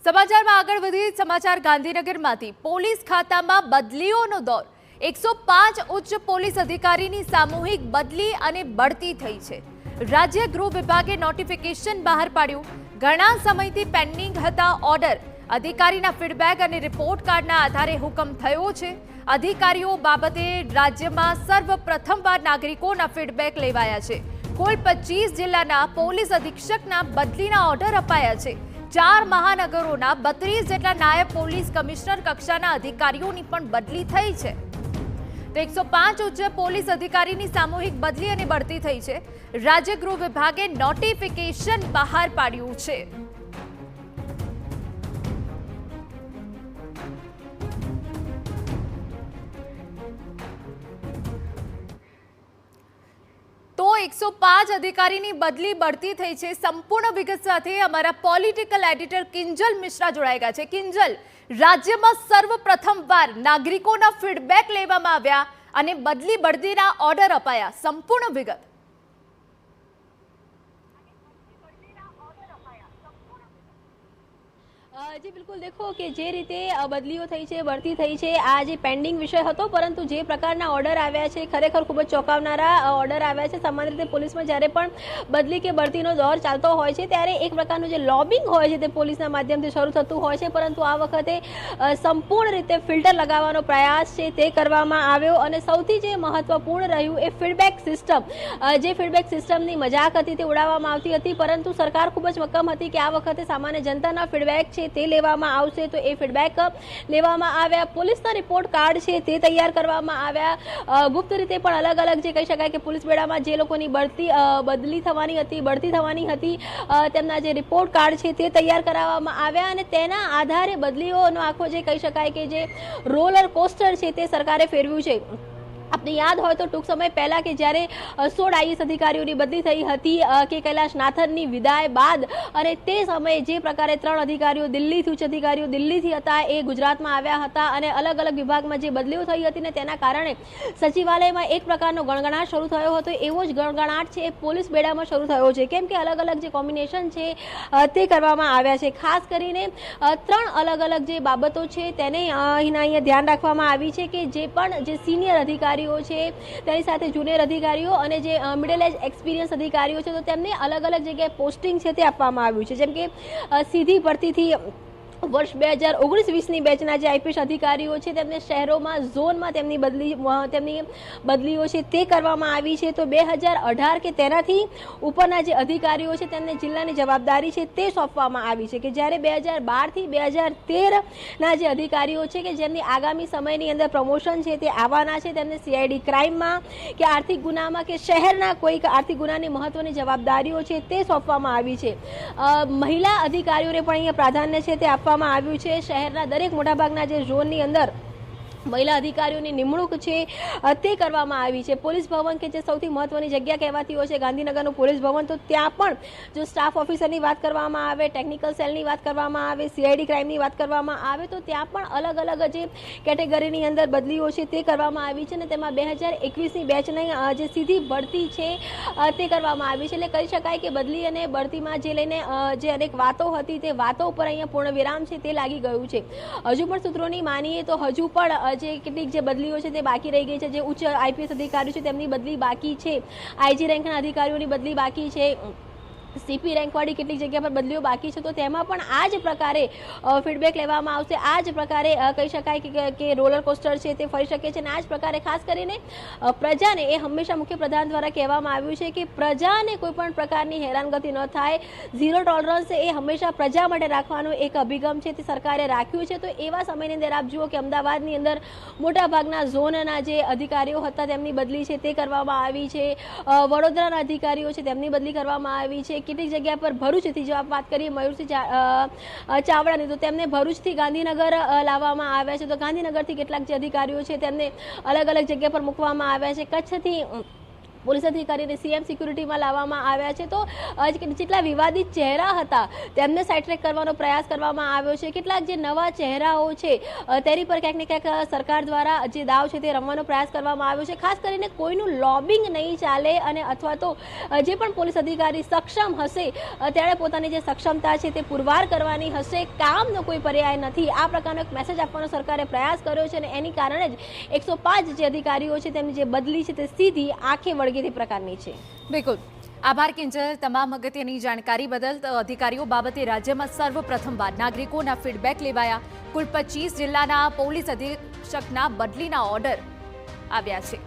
સમાચારમાં આગળ વધી સમાચાર ગાંધીનગરમાંથી પોલીસ ખાતામાં બદલીઓનો દોર 105 ઉચ્ચ પોલીસ અધિકારીની સામૂહિક બદલી અને બઢતી થઈ છે। રાજ્ય ગૃહ વિભાગે નોટિફિકેશન બહાર પાડ્યું। ઘણા સમયથી પેન્ડિંગ હતા ઓર્ડર। અધિકારીના ફીડબેક અને રિપોર્ટ કાર્ડના આધારે હુકમ થયો છે। અધિકારીઓ બાબતે રાજ્યમાં સર્વપ્રથમવાર નાગરિકોના ફીડબેક લેવાયા છે। કુલ 25 જિલ્લાના પોલીસ અધિક્ષકના બદલીના ઓર્ડર અપાયા છે। 4 મહાનગરોના 32 જેટલા નાયબ પોલીસ કમિશનર કક્ષાના અધિકારીઓની પણ બદલી થઈ છે। તો 105 ઉચ્ચ પોલીસ અધિકારીની સામૂહિક બદલી અને બઢતી થઈ છે। રાજ્ય ગૃહ વિભાગે નોટિફિકેશન બહાર પાડ્યું છે। તો 105 અધિકારીની બદલી બઢતી થઈ છે। સંપૂર્ણ વિગત સાથે અમારા પોલિટિકલ એડિટર કિંજલ મિશ્રા જોડાઈ ગયા છે। કિંજલ, રાજ્યમાં સર્વપ્રથમવાર નાગરિકોના ફીડબેક લેવામાં આવ્યા અને બદલી બઢતીના ઓર્ડર અપાયા। સંપૂર્ણ વિગત। जी बिल्कुल, देखो कि जे रीते बदलीओ थई छे, बढ़ती थई छे, आ जे पेन्डिंग विषय हतो, परंतु जे प्रकारना ऑर्डर आव्या छे खरेखर खूब ज चौंकावनारा ऑर्डर आव्या छे। सामान्य रीते पोलीसमां ज्यारे पण बदली के बढ़तीनो दौर चालतो होय छे त्यारे एक प्रकारनुं जे लॉबिंग होय छे ते पोलीसना माध्यमथी शरू थतुं होय छे, परंतु आ वखते संपूर्ण रीते फिल्टर लगावવાનો प्रयास छे ते करवामां आव्यो। अने सौथी जे महत्वपूर्ण रह्युं ए फीडबेक सिस्टम। जे फीडबेक सिस्टमनी मजाक हती ते उडाववामां आवती हती, परंतु सरकार खूब ज मक्कम हती कि आ वखते सामान्य जनताना फीडबेक छे ते लेवामां आवशे। तो ए फीडबेक लेवामां आव्या। पोलीसना रिपोर्ट कार्ड छे ते तैयार करवामां आव्या। गुप्त रीते पण अलग अलग जे कही शकाय के पोलीस बेडामां जे लोकोनी बदली थवानी हती, बढती थवानी हती, तेमना जे रिपोर्ट कार्ड छे ते तैयार कराववामां आव्या અને તેના આધારે બદલીઓનો આખો જે કહી શકાય કે જે રોલર કોસ્ટર છે તે સરકારે ફેરવ્યું છે। आपने याद हो तो टूंक समय पहला के ज्यारे 16 आईएएस अधिकारीओनी बदली थई हती के कैलाश नाथननी विदाय बाद अने ते समय जे प्रकारे 3 अधिकारीओ दिल्हीथी उच्च अधिकारीओ दिल्हीथी हता ए गुजरातमां आव्या हता અને अलग अलग विभागमां जे बदलीओ थई हती ने तेना कारणे सचिवालयमां एक प्रकारनो गणगणाट शरू थयो हतो। एवो ज गणगणाट छे पोलीस बेडामां शरू थयो छे, केम के अलग अलग जे कॉम्बिनेशन छे ते करवामां आव्या छे। खास करीने 3 अलग अलग जे बाबतो छे तेने અહીંયા ધ્યાન રાખવામાં આવી છે કે જે પણ જે સિનિયર અધિકારીઓ છે તેની સાથે જુનિયર અધિકારીઓ અને જે મિડલ એજ એક્સપિરિયન્સ અધિકારીઓ છે તો તેમને અલગ અલગ જગ્યાએ પોસ્ટિંગ છે તે આપવામાં આવ્યું છે। જેમ કે સીધી ભરતીથી वर्ष 2019-20ની બેચના જે આઈપીએસ અધિકારીઓ છે તેમને શહેરોમાં ઝોનમાં તેમની બદલીઓ છે તે કરવામાં આવી છે। તો 2018 કે તેનાથી ઉપરના જે અધિકારીઓ છે તેમને જિલ્લાની જવાબદારી છે તે સોંપવામાં આવી છે કે જ્યારે 2012 થી 2013 ના જે અધિકારીઓ છે કે જેમની આગામી સમયની અંદર પ્રમોશન છે તે આવવાના છે તેમને સીઆઈડી ક્રાઇમમાં કે આર્થિક ગુનામાં કે શહેરના કોઈ આર્થિક ગુનાની મહત્વની જવાબદારીઓ છે તે સોંપવામાં આવી છે। મહિલા અધિકારીઓને પણ અહીંયા પ્રાધાન્ય છે તે આપવામાં આવ્યું છે। શહેરના દરેક મોટાભાગના જે ઝોનની અંદર महिला अधिकारीओनी निमणूक छे ते करवामां आवी छे। पोलीस भवन के जे सौथी महत्वनी जग्या कहेवाती होय छे गांधीनगरनुं पोलीस भवन, तो त्यां पण जो स्टाफ ऑफिसरनी वात करवामां आवे, टेक्निकल सेलनी वात करवामां आवे, सीआईडी क्राइमनी वात करवामां आवे तो त्यां पण अलग अलग जे केटेगरीनी अंदर बदलीओ छे ते करवामां आवी छे ने तेमां 2021ની બેચની जे सीधी बढती छे ते करवामां आवी छे। એટલે કહી શકાય કે બદલી અને બઢતીમાં જે લઈને જે અનેક વાતો હતી તે વાતો ઉપર અહીંયા પૂર્ણ વિરામ છે તે લાગી ગયું છે। હજુ પણ સૂત્રોની માનીએ તો હજુ પણ જે કેટલીક જે બદલીઓ છે તે બાકી રહી ગઈ છે। જે ઉચ્ચ આઈપીએસ અધિકારીઓ છે તેમની બદલી બાકી છે, આઈજી રેન્કના અધિકારીઓની બદલી બાકી છે, सीपी रेन्कवाड़ी કેટલીક જગ્યા પર બદલીઓ બાકી છે। તો તેમાં પણ આ જ પ્રકારે ફીડબેક લેવામાં આવશે। આ જ પ્રકારે કહી શકાય કે રોલર કોસ્ટર છે તે ફરી શકે છે અને આ જ પ્રકારે ખાસ કરીને પ્રજાને એ હંમેશા મુખ્ય પ્રધાન દ્વારા કહેવામાં આવ્યું છે કે પ્રજાને કોઈ પણ પ્રકારની હેરાનગતિ ન થાય, ઝીરો ટોલરન્સ એ હંમેશા પ્રજા માટે રાખવાનો એક અભિગમ છે તે સરકારે રાખ્યું છે। તો એવા સમયની અંદર આપ જુઓ કે અમદાવાદની અંદર મોટાભાગના ઝોનના જે અધિકારીઓ હતા તેમની બદલી છે તે કરવામાં આવી છે। વડોદરાના અધિકારીઓ છે તેમની બદલી કરવામાં આવી છે। કેટલીક જગ્યા પર ભરૂચથી જો આપ વાત કરીએ મયુરસિંહ ચાવડાની તો તેમને ભરૂચથી ગાંધીનગર લાવવામાં આવ્યા છે। તો ગાંધીનગરથી કેટલાક જે અધિકારીઓ છે તેમને અલગ અલગ જગ્યા પર મૂકવામાં આવ્યા છે। કચ્છથી પોલીસ અધિકારીને સીએમ સિક્યુરિટીમાં લાવવામાં આવ્યા છે. તો જેટલા વિવાદિત ચહેરા હતા તેમને સાઇડટ્રેક કરવાનો પ્રયાસ કરવામાં આવ્યો છે. કેટલાક જે નવા ચહેરાઓ છે તેની પર ક્યાંક ને ક્યાંક સરકાર દ્વારા જે દાવ છે તે રમવાનો પ્રયાસ કરવામાં આવ્યો છે. ખાસ કરીને કોઈનું લોબિંગ નહીં ચાલે અને અથવા તો જે પણ પોલીસ અધિકારી સક્ષમ હશે ત્યારે પોતાની જે સક્ષમતા છે તે પુરવાર કરવાની હશે. કામનો કોઈ પર્યાય નથી, આ પ્રકારનો એક મેસેજ આપવાનો સરકારે પ્રયાસ કર્યો છે અને એની કારણે જ 105 જે અધિકારીઓ છે તેમની જે બદલી છે તે સીધી આંખે વળગેલી પ્રકારની છે. બિલકુલ આભાર કિંજલ, તમામ અગત્યની જાણકારી બદલ. અધિકારીઓ બાબતે રાજ્યમાં સર્વપ્રથમવાર નાગરિકોના ફીડબેક લેવાયા. કુલ 25 જિલ્લાના પોલીસ અધિક્ષકના બદલીના ઓર્ડર આવ્યા છે.